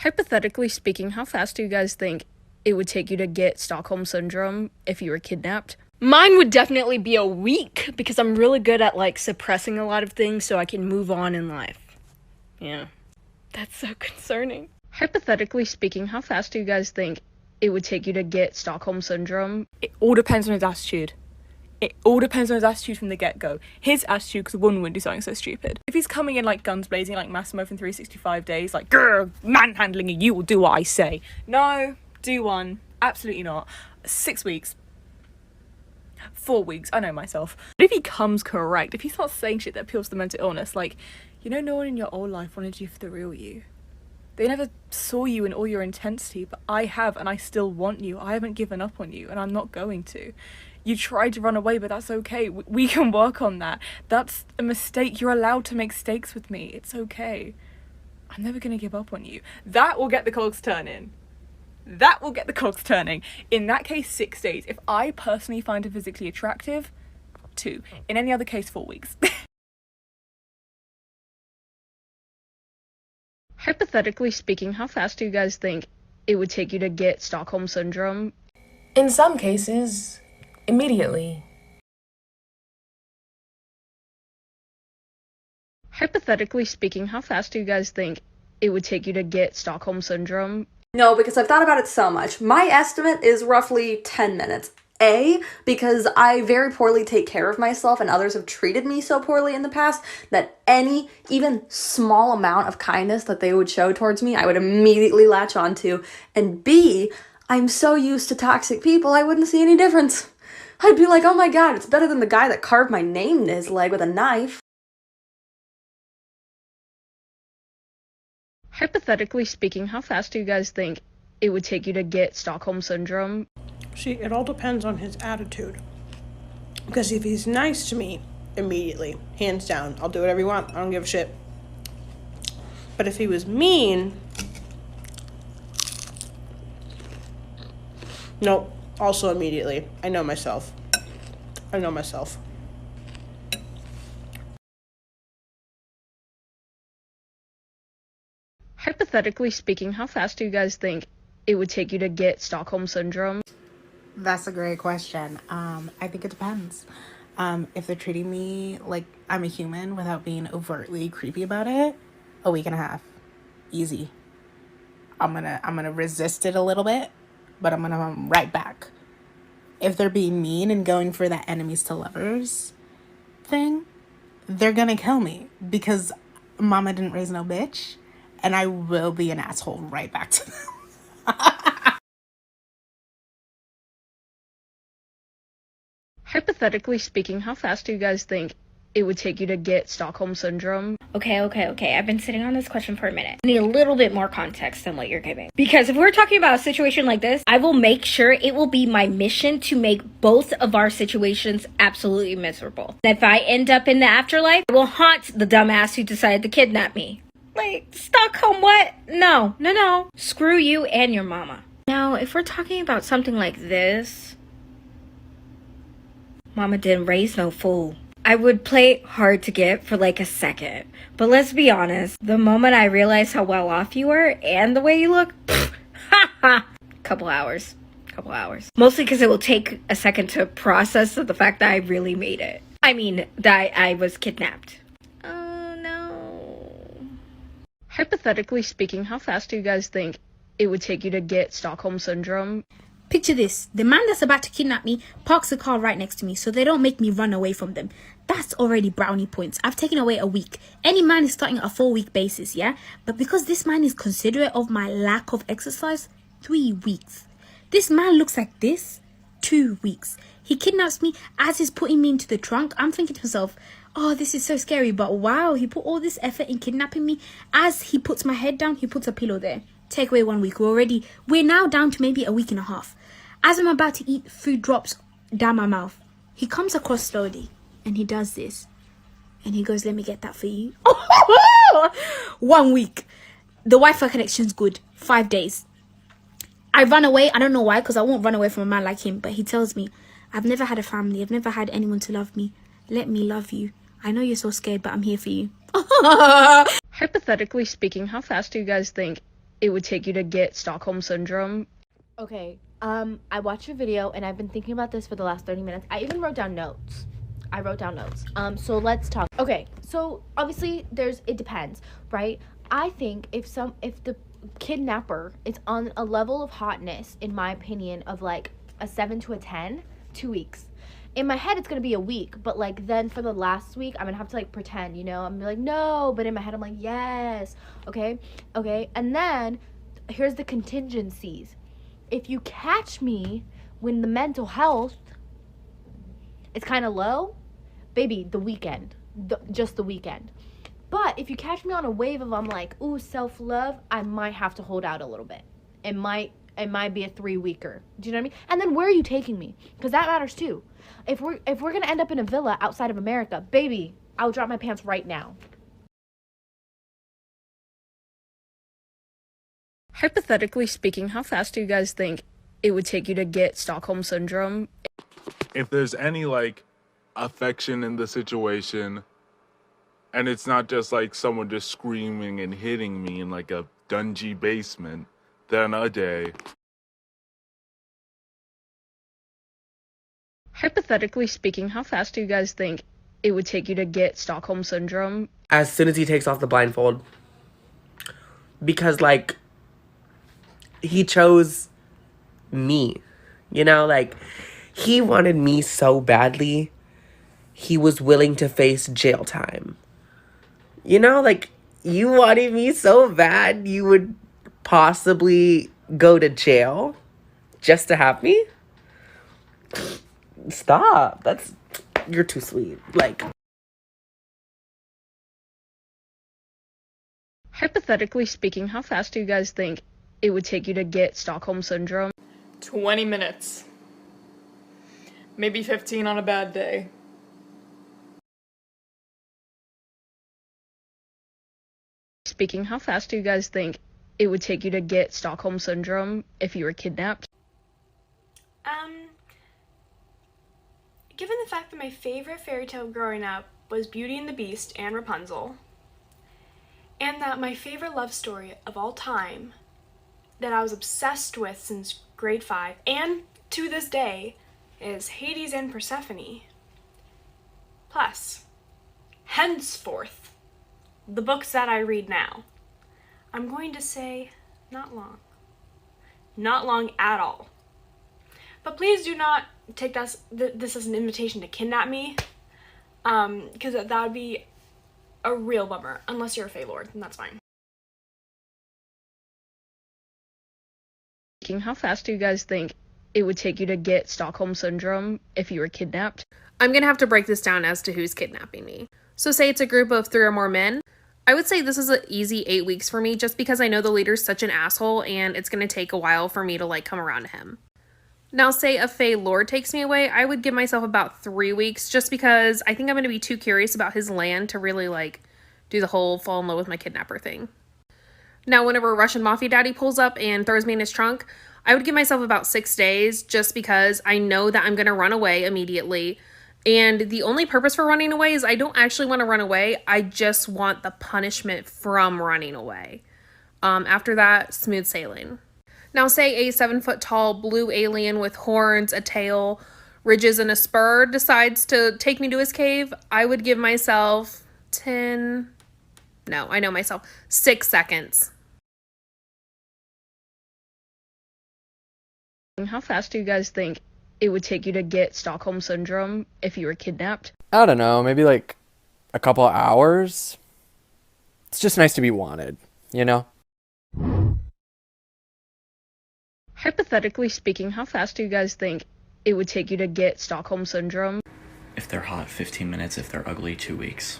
Hypothetically speaking, how fast do you guys think it would take you to get Stockholm Syndrome if you were kidnapped? Mine would definitely be a week because I'm really good at suppressing a lot of things so I can move on in life. Yeah. That's so concerning. Hypothetically speaking, how fast do you guys think it would take you to get Stockholm Syndrome? It all depends on his attitude. It all depends on his attitude from the get-go. His attitude, because one wouldn't do something so stupid. If he's coming in guns blazing, Massimo from 365 days, grr, manhandling you, you will do what I say. No, do one. Absolutely not. 6 weeks. 4 weeks, I know myself. But if he comes correct, if he starts saying shit that appeals to the mental illness, no one in your old life wanted you for the real you. They never saw you in all your intensity, but I have, and I still want you. I haven't given up on you, and I'm not going to. You tried to run away, but that's okay. We can work on that. That's a mistake. You're allowed to make mistakes with me. It's okay. I'm never going to give up on you. That will get the cogs turning. That will get the cogs turning. In that case, 6 days. If I personally find her physically attractive, 2. In any other case, 4 weeks. Hypothetically speaking, how fast do you guys think it would take you to get Stockholm Syndrome? In some cases, immediately. Hypothetically speaking, how fast do you guys think it would take you to get Stockholm Syndrome? No, because I've thought about it so much. My estimate is roughly 10 minutes. A, because I very poorly take care of myself and others have treated me so poorly in the past that any, even small amount of kindness that they would show towards me, I would immediately latch onto. And B, I'm so used to toxic people, I wouldn't see any difference. I'd be like, oh my god, it's better than the guy that carved my name in his leg with a knife. Hypothetically speaking, how fast do you guys think it would take you to get Stockholm Syndrome? See, it all depends on his attitude. Because if he's nice to me, immediately, hands down, I'll do whatever you want. I don't give a shit. But if he was mean, nope, also immediately. I know myself. Hypothetically speaking, how fast do you guys think it would take you to get Stockholm Syndrome? That's a great question. I think it depends. If they're treating me like I'm a human without being overtly creepy about it, a week and a half. Easy. I'm gonna resist it a little bit, but I'm gonna come right back. If they're being mean and going for that enemies to lovers thing, they're gonna kill me because mama didn't raise no bitch, and I will be an asshole right back to them. Hypothetically speaking, how fast do you guys think it would take you to get Stockholm Syndrome? Okay. I've been sitting on this question for a minute. I need a little bit more context than what you're giving. Because if we're talking about a situation like this, I will make sure it will be my mission to make both of our situations absolutely miserable. If I end up in the afterlife, I will haunt the dumbass who decided to kidnap me. Stockholm what? No. Screw you and your mama. Now, if we're talking about something like this, mama didn't raise no fool. I would play hard to get for a second. But let's be honest, the moment I realized how well off you were and the way you look, couple hours. Mostly because it will take a second to process the fact that I really made it. I mean, that I was kidnapped. Oh no. Hypothetically speaking, how fast do you guys think it would take you to get Stockholm Syndrome? Picture this. The man that's about to kidnap me parks the car right next to me so they don't make me run away from them. That's already brownie points. I've taken away a week. Any man is starting at a 4-week basis, yeah? But because this man is considerate of my lack of exercise, 3 weeks. This man looks like this, 2 weeks. He kidnaps me as he's putting me into the trunk. I'm thinking to myself, oh, this is so scary. But wow, he put all this effort in kidnapping me. As he puts my head down, he puts a pillow there. Take away 1 week. We're now down to maybe a week and a half. As I'm about to eat, food drops down my mouth. He comes across slowly and he does this. And he goes, let me get that for you. 1 week. The Wi-Fi connection's good. 5 days. I run away. I don't know why, because I won't run away from a man like him. But he tells me, I've never had a family. I've never had anyone to love me. Let me love you. I know you're so scared, but I'm here for you. Hypothetically speaking, how fast do you guys think it would take you to get Stockholm Syndrome? Okay, I watched a video and I've been thinking about this for the last 30 minutes. I even wrote down notes. So let's talk. Okay, so obviously it depends, right? I think if the kidnapper is on a level of hotness, in my opinion, of like a 7 to a 10, 2 weeks. In my head, it's gonna be a week, but like then for the last week, I'm gonna have to like pretend, I'm gonna be like, no, but in my head, I'm like, yes, okay, and then here's the contingencies. If you catch me when the mental health is kind of low, baby, the weekend, just the weekend. But if you catch me on a wave of I'm like, ooh, self-love, I might have to hold out a little bit. It might be a 3-weeker. Do you know what I mean? And then where are you taking me? Because that matters too. If we're gonna end up in a villa outside of America, baby, I'll drop my pants right now. Hypothetically speaking, how fast do you guys think it would take you to get Stockholm Syndrome? If there's any like affection in the situation, and it's not just like someone just screaming and hitting me in like a dungy basement, then a day. Hypothetically speaking, how fast do you guys think it would take you to get Stockholm Syndrome? As soon as he takes off the blindfold. Because, like, he chose me. Like, he wanted me so badly, he was willing to face jail time. Like, you wanted me so bad, you would possibly go to jail just to have me? Stop. You're too sweet. Like, hypothetically speaking, how fast do you guys think it would take you to get Stockholm Syndrome? 20 minutes. Maybe 15 on a bad day. Speaking, how fast do you guys think it would take you to get Stockholm Syndrome if you were kidnapped? Given the fact that my favorite fairy tale growing up was Beauty and the Beast and Rapunzel, and that my favorite love story of all time that I was obsessed with since grade 5 and to this day is Hades and Persephone. Plus, henceforth, the books that I read now, I'm going to say not long. Not long at all. But please do not take this as an invitation to kidnap me, because that would be a real bummer, unless you're a Fey Lord, and that's fine. How fast do you guys think it would take you to get Stockholm Syndrome if you were kidnapped? I'm gonna have to break this down as to who's kidnapping me. So say it's a group of 3 or more men. I would say this is an easy 8 weeks for me, just because I know the leader's such an asshole and it's gonna take a while for me to like come around to him. Now, say a Fey Lord takes me away, I would give myself about 3 weeks, just because I think I'm going to be too curious about his land to really, like, do the whole fall in love with my kidnapper thing. Now, whenever a Russian mafia daddy pulls up and throws me in his trunk, I would give myself about 6 days, just because I know that I'm going to run away immediately. And the only purpose for running away is I don't actually want to run away, I just want the punishment from running away. After that, smooth sailing. Now, say a 7-foot-tall blue alien with horns, a tail, ridges, and a spur decides to take me to his cave. I would give myself 6 seconds. How fast do you guys think it would take you to get Stockholm Syndrome if you were kidnapped? I don't know, maybe like a couple hours. It's just nice to be wanted, Hypothetically speaking, how fast do you guys think it would take you to get Stockholm Syndrome? If they're hot, 15 minutes. If they're ugly, 2 weeks.